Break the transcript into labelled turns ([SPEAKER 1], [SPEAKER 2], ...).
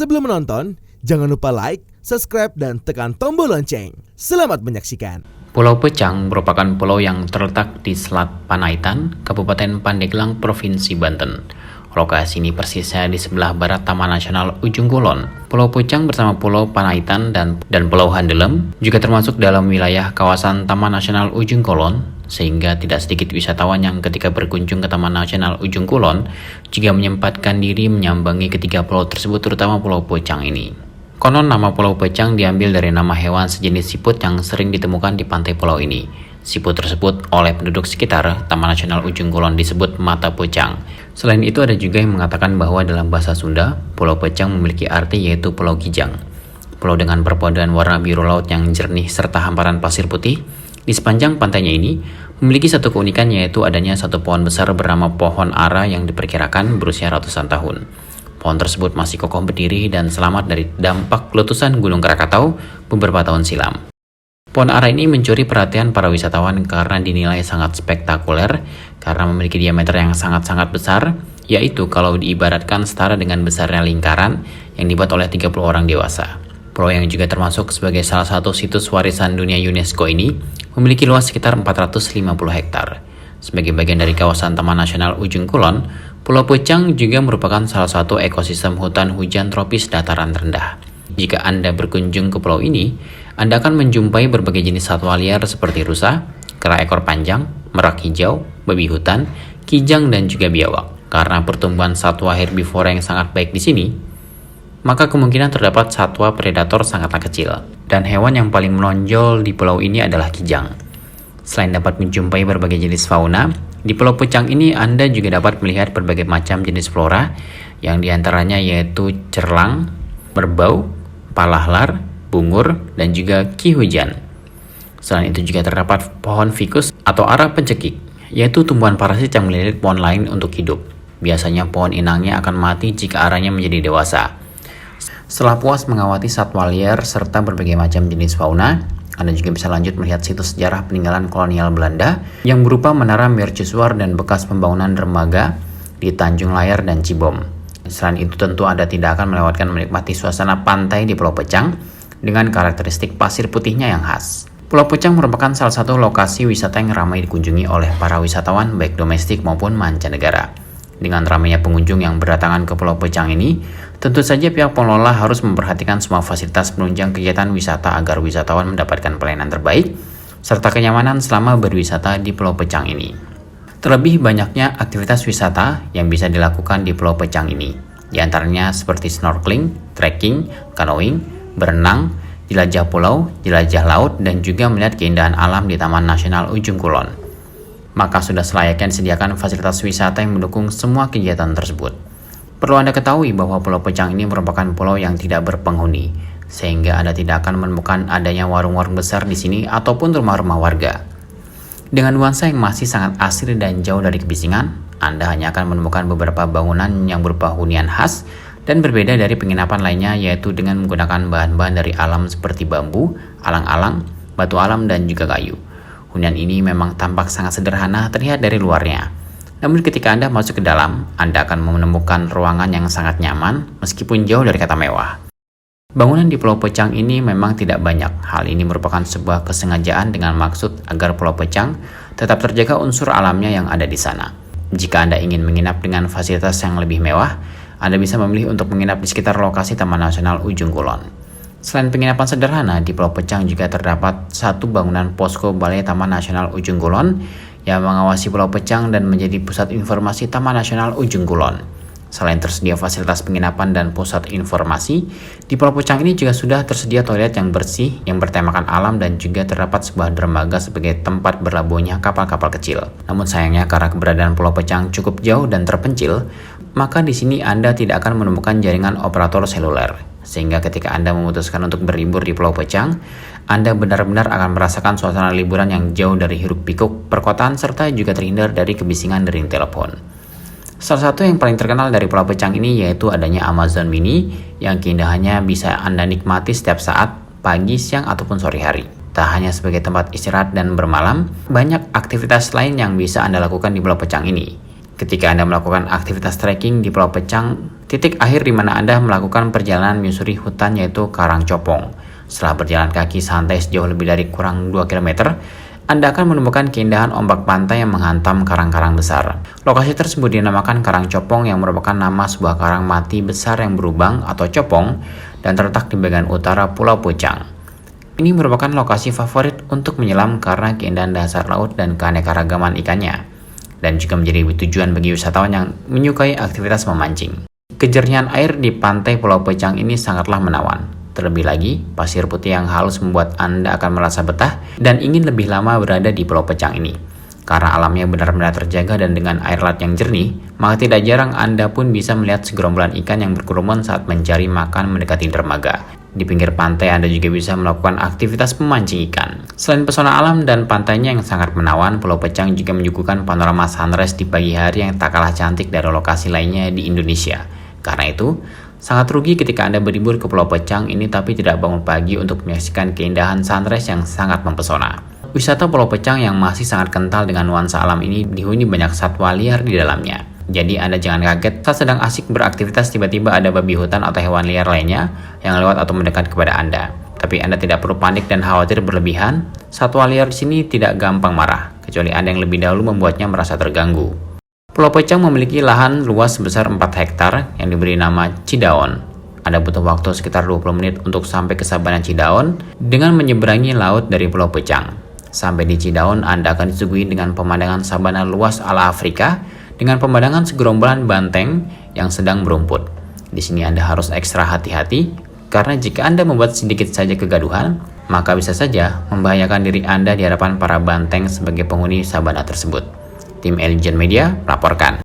[SPEAKER 1] Sebelum menonton, jangan lupa like, subscribe, dan tekan tombol lonceng. Selamat menyaksikan.
[SPEAKER 2] Pulau Pecang merupakan pulau yang terletak di Selat Panaitan, Kabupaten Pandeglang, Provinsi Banten. Lokasi ini persisnya di sebelah barat Taman Nasional Ujung Kulon. Pulau Pecang bersama Pulau Panaitan dan Pulau Handelem juga termasuk dalam wilayah kawasan Taman Nasional Ujung Kulon, sehingga tidak sedikit wisatawan yang ketika berkunjung ke Taman Nasional Ujung Kulon juga menyempatkan diri menyambangi ketiga pulau tersebut, terutama Pulau Pecang ini. Konon nama Pulau Pecang diambil dari nama hewan sejenis siput yang sering ditemukan di pantai pulau ini. Siput tersebut oleh penduduk sekitar Taman Nasional Ujung Kulon disebut mata pecang. Selain itu ada juga yang mengatakan bahwa dalam bahasa Sunda, Pulau Pecang memiliki arti yaitu Pulau Kijang. Pulau dengan perpaduan warna biru laut yang jernih serta hamparan pasir putih. Di sepanjang pantainya ini memiliki satu keunikan, yaitu adanya satu pohon besar bernama pohon ara yang diperkirakan berusia ratusan tahun. Pohon tersebut masih kokoh berdiri dan selamat dari dampak letusan Gunung Krakatau beberapa tahun silam. Pohon ara ini mencuri perhatian para wisatawan karena dinilai sangat spektakuler karena memiliki diameter yang sangat-sangat besar, yaitu kalau diibaratkan setara dengan besarnya lingkaran yang dibuat oleh 30 orang dewasa. Pulau yang juga termasuk sebagai salah satu situs warisan dunia UNESCO ini memiliki luas sekitar 450 hektar. Sebagai bagian dari kawasan Taman Nasional Ujung Kulon, Pulau Pecang juga merupakan salah satu ekosistem hutan hujan tropis dataran rendah. Jika Anda berkunjung ke pulau ini, Anda akan menjumpai berbagai jenis satwa liar seperti rusa, kera ekor panjang, merak hijau, babi hutan, kijang, dan juga biawak. Karena pertumbuhan satwa herbivora yang sangat baik di sini, maka kemungkinan terdapat satwa predator sangatlah kecil. Dan hewan yang paling menonjol di pulau ini adalah kijang. Selain dapat menjumpai berbagai jenis fauna, di Pulau Pecang ini Anda juga dapat melihat berbagai macam jenis flora, yang diantaranya yaitu cerlang, merbau, palahlar, bungur, dan juga ki hujan. Selain itu juga terdapat pohon ficus atau ara pencekik, yaitu tumbuhan parasit yang melilit pohon lain untuk hidup. Biasanya pohon inangnya akan mati jika aranya menjadi dewasa. Setelah puas mengawati satwa liar serta berbagai macam jenis fauna, Anda juga bisa lanjut melihat situs sejarah peninggalan kolonial Belanda yang berupa Menara Mercusuar dan bekas pembangunan dermaga di Tanjung Layar dan Cibom. Selain itu tentu Anda tidak akan melewatkan menikmati suasana pantai di Pulau Pecang dengan karakteristik pasir putihnya yang khas. Pulau Pecang merupakan salah satu lokasi wisata yang ramai dikunjungi oleh para wisatawan baik domestik maupun mancanegara. Dengan ramainya pengunjung yang berdatangan ke Pulau Pecang ini, tentu saja pihak pengelola harus memperhatikan semua fasilitas penunjang kegiatan wisata agar wisatawan mendapatkan pelayanan terbaik serta kenyamanan selama berwisata di Pulau Pecang ini. Terlebih banyaknya aktivitas wisata yang bisa dilakukan di Pulau Pecang ini, di antaranya seperti snorkeling, trekking, canoeing, berenang, jelajah pulau, jelajah laut, dan juga melihat keindahan alam di Taman Nasional Ujung Kulon. Maka sudah selayaknya disediakan fasilitas wisata yang mendukung semua kegiatan tersebut. Perlu Anda ketahui bahwa Pulau Pecang ini merupakan pulau yang tidak berpenghuni, sehingga Anda tidak akan menemukan adanya warung-warung besar di sini ataupun rumah-rumah warga. Dengan nuansa yang masih sangat asri dan jauh dari kebisingan, Anda hanya akan menemukan beberapa bangunan yang berupa hunian khas dan berbeda dari penginapan lainnya, yaitu dengan menggunakan bahan-bahan dari alam seperti bambu, alang-alang, batu alam, dan juga kayu. Hunian ini memang tampak sangat sederhana terlihat dari luarnya. Namun ketika Anda masuk ke dalam, Anda akan menemukan ruangan yang sangat nyaman meskipun jauh dari kata mewah. Bangunan di Pulau Pecang ini memang tidak banyak. Hal ini merupakan sebuah kesengajaan dengan maksud agar Pulau Pecang tetap terjaga unsur alamnya yang ada di sana. Jika Anda ingin menginap dengan fasilitas yang lebih mewah, Anda bisa memilih untuk menginap di sekitar lokasi Taman Nasional Ujung Kulon. Selain penginapan sederhana, di Pulau Pecang juga terdapat satu bangunan posko Balai Taman Nasional Ujung Kulon yang mengawasi Pulau Pecang dan menjadi pusat informasi Taman Nasional Ujung Kulon. Selain tersedia fasilitas penginapan dan pusat informasi, di Pulau Pecang ini juga sudah tersedia toilet yang bersih yang bertemakan alam dan juga terdapat sebuah dermaga sebagai tempat berlabuhnya kapal-kapal kecil. Namun sayangnya karena keberadaan Pulau Pecang cukup jauh dan terpencil, maka di sini Anda tidak akan menemukan jaringan operator seluler. Sehingga ketika Anda memutuskan untuk berlibur di Pulau Pecang, Anda benar-benar akan merasakan suasana liburan yang jauh dari hiruk-pikuk perkotaan serta juga terhindar dari kebisingan dering telepon. Salah satu yang paling terkenal dari Pulau Pecang ini yaitu adanya Amazon Mini yang keindahannya bisa Anda nikmati setiap saat, pagi, siang, ataupun sore hari. Tak hanya sebagai tempat istirahat dan bermalam, banyak aktivitas lain yang bisa Anda lakukan di Pulau Pecang ini. Ketika Anda melakukan aktivitas trekking di Pulau Pecang, titik akhir di mana Anda melakukan perjalanan menyusuri hutan yaitu Karang Copong. Setelah berjalan kaki santai sejauh lebih dari kurang 2 km, Anda akan menemukan keindahan ombak pantai yang menghantam karang-karang besar. Lokasi tersebut dinamakan Karang Copong yang merupakan nama sebuah karang mati besar yang berlubang atau copong dan terletak di bagian utara Pulau Pecang. Ini merupakan lokasi favorit untuk menyelam karena keindahan dasar laut dan keanekaragaman ikannya, dan juga menjadi tujuan bagi wisatawan yang menyukai aktivitas memancing. Kejernihan air di pantai Pulau Pecang ini sangatlah menawan. Terlebih lagi, pasir putih yang halus membuat Anda akan merasa betah dan ingin lebih lama berada di Pulau Pecang ini. Karena alamnya benar-benar terjaga dan dengan air laut yang jernih, maka tidak jarang Anda pun bisa melihat segerombolan ikan yang berkerumun saat mencari makan mendekati dermaga. Di pinggir pantai Anda juga bisa melakukan aktivitas memancing ikan. Selain pesona alam dan pantainya yang sangat menawan, Pulau Pecang juga menyuguhkan panorama sunrise di pagi hari yang tak kalah cantik dari lokasi lainnya di Indonesia. Karena itu, sangat rugi ketika Anda berlibur ke Pulau Pecang ini tapi tidak bangun pagi untuk menyaksikan keindahan sunrise yang sangat mempesona. Wisata Pulau Pecang yang masih sangat kental dengan nuansa alam ini dihuni banyak satwa liar di dalamnya. Jadi Anda jangan kaget saat sedang asik beraktivitas tiba-tiba ada babi hutan atau hewan liar lainnya yang lewat atau mendekat kepada Anda. Tapi Anda tidak perlu panik dan khawatir berlebihan. Satwa liar di sini tidak gampang marah, kecuali Anda yang lebih dahulu membuatnya merasa terganggu. Pulau Pecang memiliki lahan luas sebesar 4 hektar yang diberi nama Cidaon. Anda butuh waktu sekitar 20 menit untuk sampai ke Sabana Cidaon dengan menyeberangi laut dari Pulau Pecang. Sampai di Cidaon, Anda akan disuguhi dengan pemandangan sabana luas ala Afrika dengan pemandangan segerombolan banteng yang sedang berumput. Di sini Anda harus ekstra hati-hati karena jika Anda membuat sedikit saja kegaduhan, maka bisa saja membahayakan diri Anda di hadapan para banteng sebagai penghuni sabana tersebut. Tim Elgen Media melaporkan.